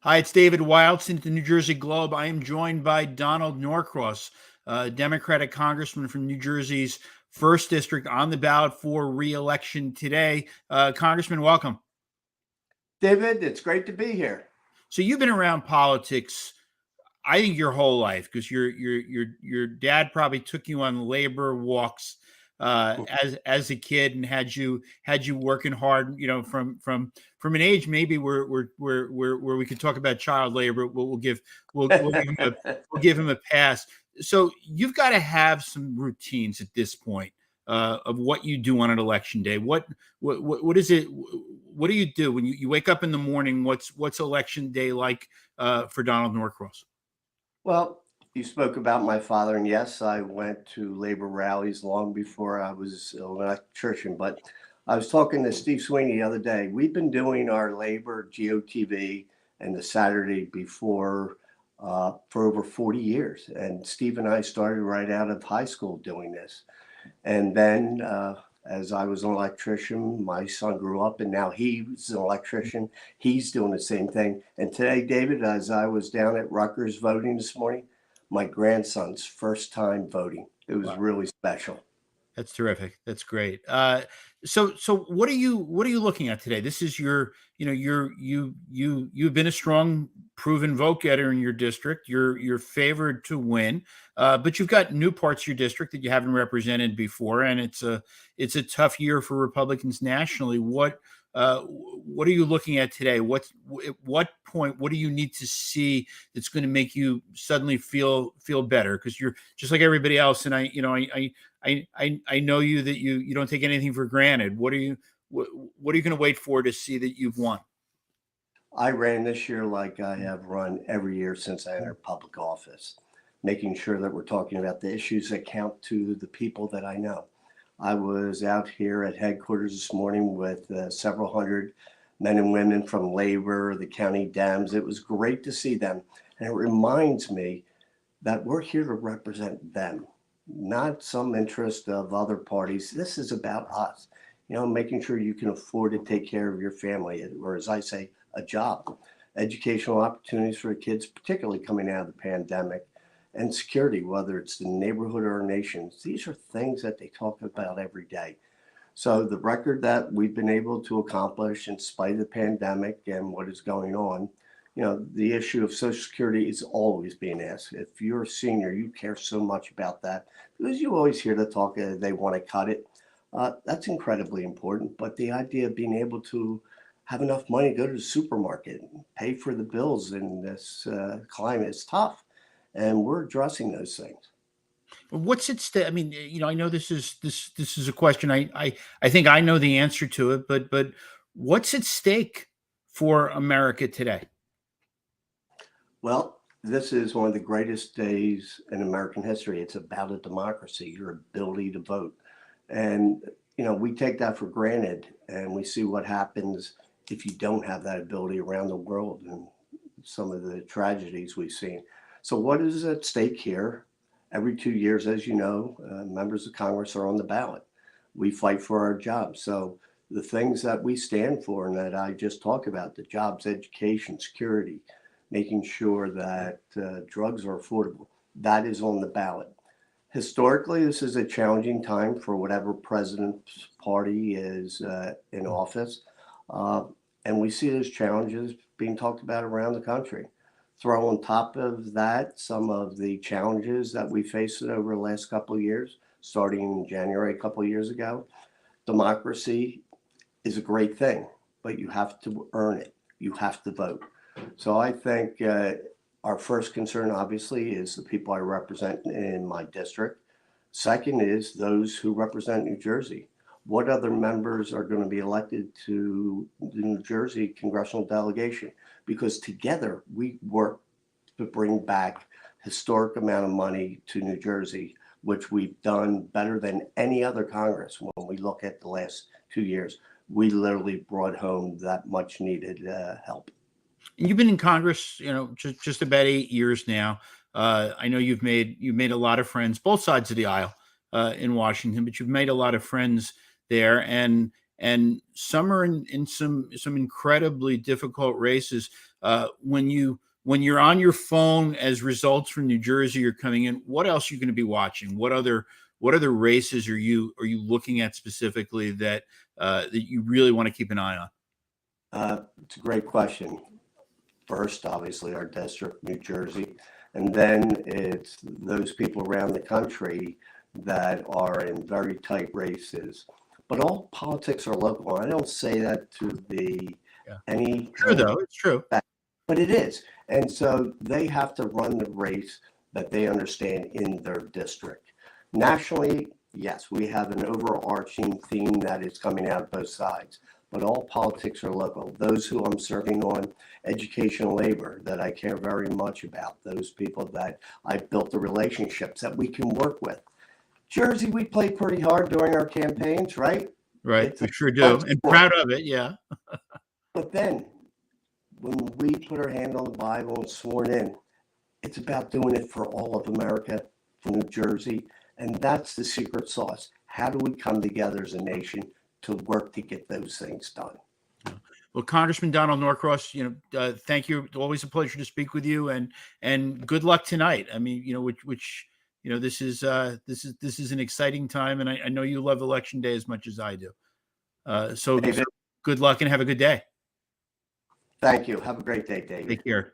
Hi, it's David Wildstein at the New Jersey Globe. I am joined by Donald Norcross, Democratic Congressman from New Jersey's first district on the ballot for re-election today. Congressman, welcome. David, it's great to be here. So you've been around politics, I think, your whole life, because your dad probably took you on labor walks as a kid and had you working hard, from an age maybe where we could talk about child labor. We'll give him a pass. So you've got to have some routines at this point of what you do on an election day. What is it? What do you do when you wake up in the morning? What's election day like for Donald Norcross? Well, you spoke about my father, and yes, I went to labor rallies long before I was an electrician. But I was talking to Steve Sweeney the other day. We've been doing our labor GOTV and the Saturday before for over 40 years. And Steve and I started right out of high school doing this. And then as I was an electrician, my son grew up and now he's an electrician. He's doing the same thing. And today, David, as I was down at Rutgers voting this morning, my grandson's first time voting. It was really special. That's terrific. That's great. So what are you looking at today? This is you've been a strong, proven vote getter in your district. You're favored to win, but you've got new parts of your district that you haven't represented before, and it's a tough year for Republicans nationally. What are you looking at today? At what point? What do you need to see that's going to make you suddenly feel better? Because you're just like everybody else, and I know you that you don't take anything for granted. What are you going to wait for to see that you've won? I ran this year like I have run every year since I entered public office, making sure that we're talking about the issues that count to the people that I know. I was out here at headquarters this morning with several hundred men and women from labor, the county Dems. It was great to see them. And it reminds me that we're here to represent them, not some interest of other parties. This is about us, making sure you can afford to take care of your family, or as I say, a job, educational opportunities for the kids, particularly coming out of the pandemic, and security, whether it's the neighborhood or our nations. These are things that they talk about every day. So the record that we've been able to accomplish in spite of the pandemic and what is going on, the issue of Social Security is always being asked. If you're a senior, you care so much about that because you always hear the talk they want to cut it. That's incredibly important. But the idea of being able to have enough money to go to the supermarket, pay for the bills in this climate is tough. And we're addressing those things. What's at stake? I mean, I know this is a question. I think I know the answer to it, but what's at stake for America today? Well, this is one of the greatest days in American history. It's about a democracy, your ability to vote. And, we take that for granted and we see what happens if you don't have that ability around the world and some of the tragedies we've seen. So what is at stake here? Every 2 years, as you know, members of Congress are on the ballot. We fight for our jobs. So the things that we stand for and that I just talked about, the jobs, education, security, making sure that drugs are affordable, that is on the ballot. Historically, this is a challenging time for whatever president's party is in office. And we see those challenges being talked about around the country. Throw on top of that some of the challenges that we faced over the last couple of years, starting in January a couple of years ago. Democracy is a great thing, but you have to earn it. You have to vote. So I think our first concern, obviously, is the people I represent in my district. Second is those who represent New Jersey. What other members are going to be elected to the New Jersey congressional delegation? Because together we work to bring back historic amount of money to New Jersey, which we've done better than any other Congress. When we look at the last 2 years, we literally brought home that much needed help. You've been in Congress, just about 8 years now. I know you've made a lot of friends, both sides of the aisle in Washington, but you've made a lot of friends there. And and some are in some incredibly difficult races. When you're on your phone as results from New Jersey are coming in, what else are you going to be watching? What other races are you looking at specifically that that you really want to keep an eye on? It's a great question. First, obviously, our district, New Jersey, and then it's those people around the country that are in very tight races. But all politics are local. I don't say that to be any True, though. It's true. But it is. And so they have to run the race that they understand in their district. Nationally, yes, we have an overarching theme that is coming out of both sides, but all politics are local. Those who I'm serving on education and labor that I care very much about, those people that I've built the relationships that we can work with. Jersey, we play pretty hard during our campaigns, right? Right, we sure do, and proud of it, yeah. But then, when we put our hand on the Bible and sworn in, it's about doing it for all of America, for New Jersey, and that's the secret sauce. How do we come together as a nation to work to get those things done? Well, Congressman Donald Norcross, thank you. Always a pleasure to speak with you, and good luck tonight. I mean, this is an exciting time, and I know you love Election Day as much as I do. So good luck and have a good day. Thank you. Have a great day, David. Take care.